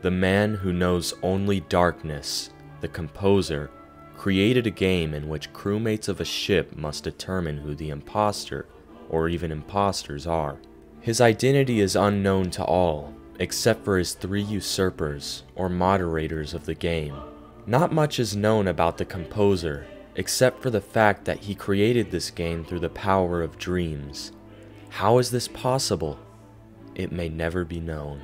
The man who knows only darkness, the composer, created a game in which crewmates of a ship must determine who the imposter, or even imposters, are. His identity is unknown to all, except for his 3 usurpers, or moderators of the game. Not much is known about the composer, except for the fact that he created this game through the power of dreams. How is this possible? It may never be known.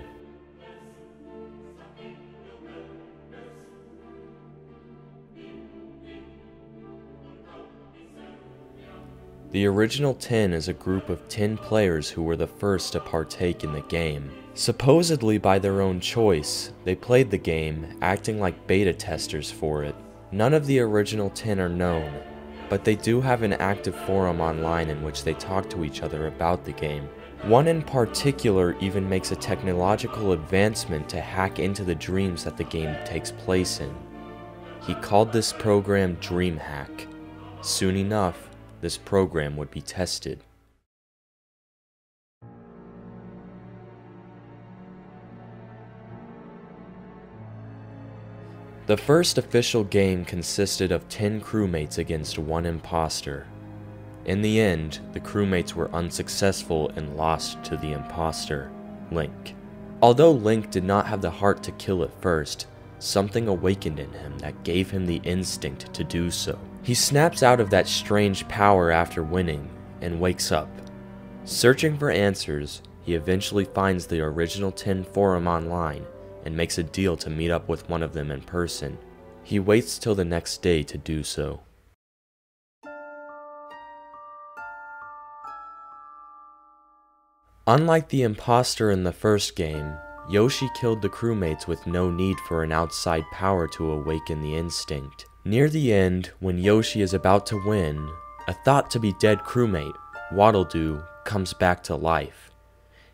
The original 10 is a group of 10 players who were the first to partake in the game. Supposedly by their own choice, they played the game, acting like beta testers for it. None of the original 10 are known, but they do have an active forum online in which they talk to each other about the game. One in particular even makes a technological advancement to hack into the dreams that the game takes place in. He called this program DreamHack. Soon enough, this program would be tested. The first official game consisted of 10 crewmates against 1 imposter. In the end, the crewmates were unsuccessful and lost to the imposter, Link. Although Link did not have the heart to kill at first, something awakened in him that gave him the instinct to do so. He snaps out of that strange power after winning, and wakes up. Searching for answers, he eventually finds the original 10 forum online, and makes a deal to meet up with one of them in person. He waits till the next day to do so. Unlike the imposter in the first game, Yoshi killed the crewmates with no need for an outside power to awaken the instinct. Near the end, when Yoshi is about to win, a thought-to-be-dead crewmate, Waddle-Doo, comes back to life.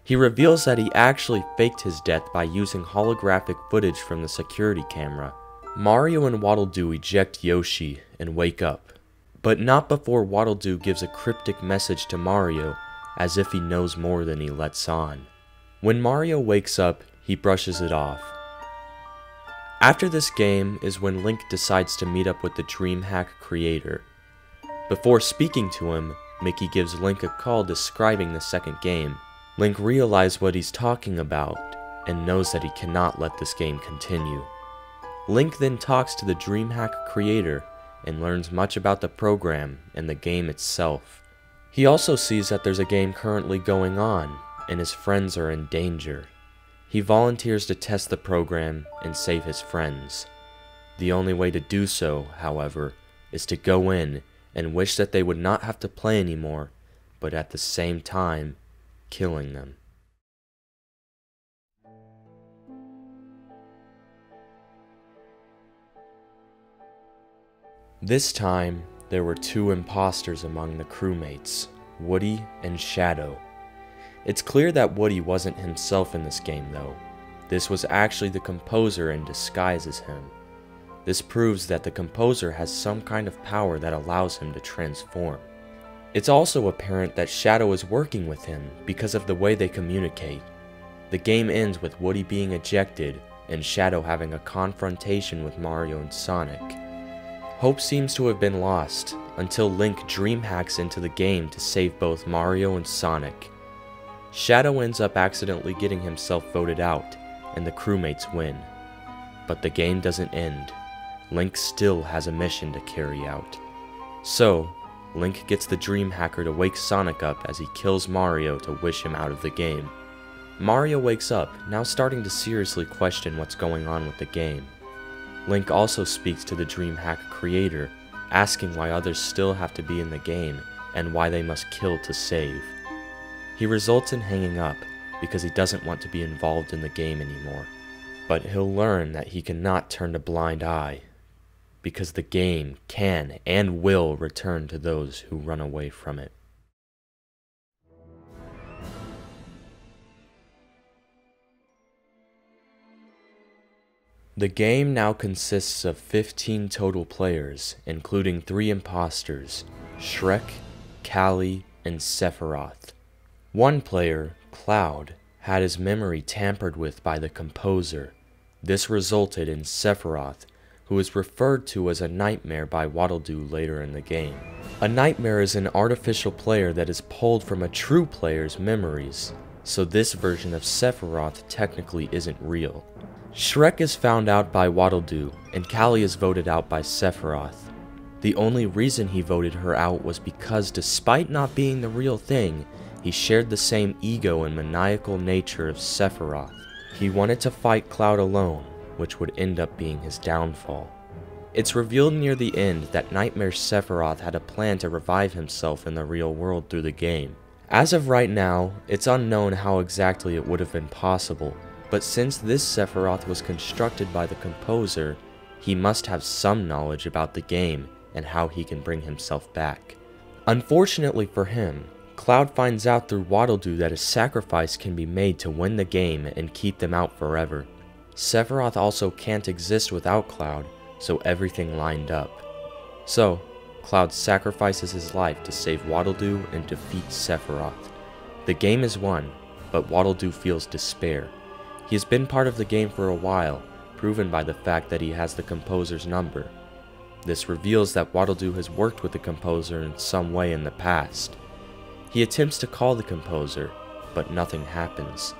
He reveals that he actually faked his death by using holographic footage from the security camera. Mario and Waddle-Doo eject Yoshi and wake up, but not before Waddle-Doo gives a cryptic message to Mario, as if he knows more than he lets on. When Mario wakes up, he brushes it off. After this game is when Link decides to meet up with the DreamHack creator. Before speaking to him, Mickey gives Link a call describing the second game. Link realizes what he's talking about, and knows that he cannot let this game continue. Link then talks to the DreamHack creator, and learns much about the program and the game itself. He also sees that there's a game currently going on, and his friends are in danger. He volunteers to test the program and save his friends. The only way to do so, however, is to go in and wish that they would not have to play anymore, but at the same time, killing them. This time, there were 2 imposters among the crewmates, Woody and Shadow. It's clear that Woody wasn't himself in this game though. This was actually the composer in disguise as him. This proves that the composer has some kind of power that allows him to transform. It's also apparent that Shadow is working with him because of the way they communicate. The game ends with Woody being ejected and Shadow having a confrontation with Mario and Sonic. Hope seems to have been lost until Link DreamHacks into the game to save both Mario and Sonic. Shadow ends up accidentally getting himself voted out, and the crewmates win. But the game doesn't end. Link still has a mission to carry out. So, Link gets the DreamHacker to wake Sonic up as he kills Mario to wish him out of the game. Mario wakes up, now starting to seriously question what's going on with the game. Link also speaks to the DreamHack creator, asking why others still have to be in the game, and why they must kill to save. He results in hanging up, because he doesn't want to be involved in the game anymore. But he'll learn that he cannot turn a blind eye, because the game can and will return to those who run away from it. The game now consists of 15 total players, including 3 imposters, Shrek, Callie, and Sephiroth. One player, Cloud, had his memory tampered with by the composer. This resulted in Sephiroth, who is referred to as a nightmare by Waddle-Doo later in the game. A nightmare is an artificial player that is pulled from a true player's memories, so this version of Sephiroth technically isn't real. Shrek is found out by Waddle-Doo, and Callie is voted out by Sephiroth. The only reason he voted her out was because, despite not being the real thing, he shared the same ego and maniacal nature of Sephiroth. He wanted to fight Cloud alone, which would end up being his downfall. It's revealed near the end that Nightmare Sephiroth had a plan to revive himself in the real world through the game. As of right now, it's unknown how exactly it would have been possible, but since this Sephiroth was constructed by the composer, he must have some knowledge about the game and how he can bring himself back. Unfortunately for him, Cloud finds out through Waddle-Doo that a sacrifice can be made to win the game and keep them out forever. Sephiroth also can't exist without Cloud, so everything lined up. So, Cloud sacrifices his life to save Waddle-Doo and defeat Sephiroth. The game is won, but Waddle-Doo feels despair. He has been part of the game for a while, proven by the fact that he has the composer's number. This reveals that Waddle-Doo has worked with the composer in some way in the past. He attempts to call the composer, but nothing happens.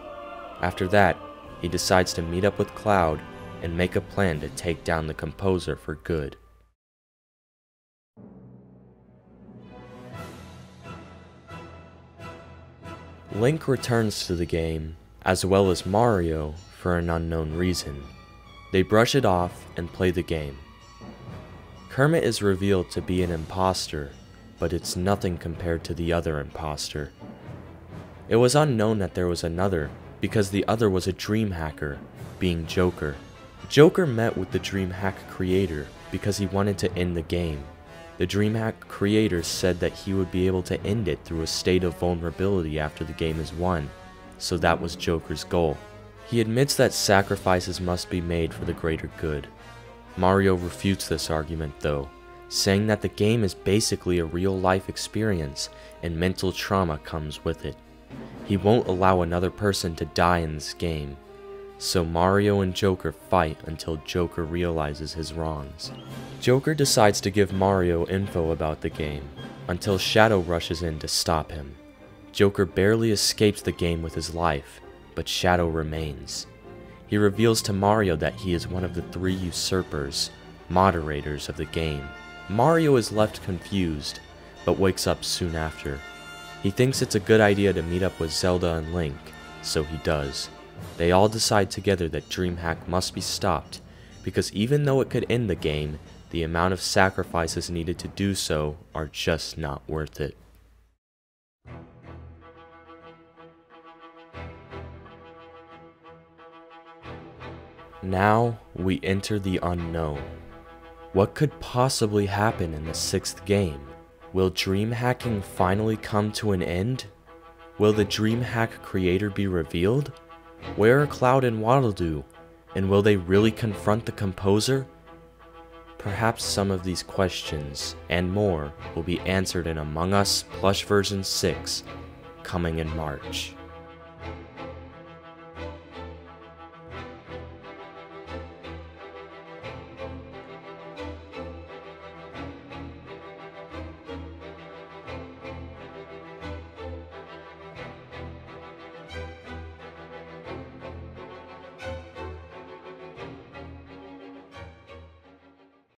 After that, he decides to meet up with Cloud and make a plan to take down the composer for good. Link returns to the game, as well as Mario, for an unknown reason. They brush it off and play the game. Kermit is revealed to be an imposter, but it's nothing compared to the other imposter. It was unknown that there was another, because the other was a dream hacker, being Joker. Joker met with the DreamHack creator because he wanted to end the game. The DreamHack creator said that he would be able to end it through a state of vulnerability after the game is won, so that was Joker's goal. He admits that sacrifices must be made for the greater good. Mario refutes this argument though, saying that the game is basically a real-life experience and mental trauma comes with it. He won't allow another person to die in this game. So Mario and Joker fight until Joker realizes his wrongs. Joker decides to give Mario info about the game, until Shadow rushes in to stop him. Joker barely escapes the game with his life, but Shadow remains. He reveals to Mario that he is one of the 3 usurpers, moderators of the game. Mario is left confused, but wakes up soon after. He thinks it's a good idea to meet up with Zelda and Link, so he does. They all decide together that DreamHack must be stopped, because even though it could end the game, the amount of sacrifices needed to do so are just not worth it. Now we enter the unknown. What could possibly happen in the 6th game? Will dream hacking finally come to an end? Will the DreamHack creator be revealed? Where are Cloud and Waddle-Doo? And will they really confront the composer? Perhaps some of these questions, and more, will be answered in Among Us Plush version 6, coming in March.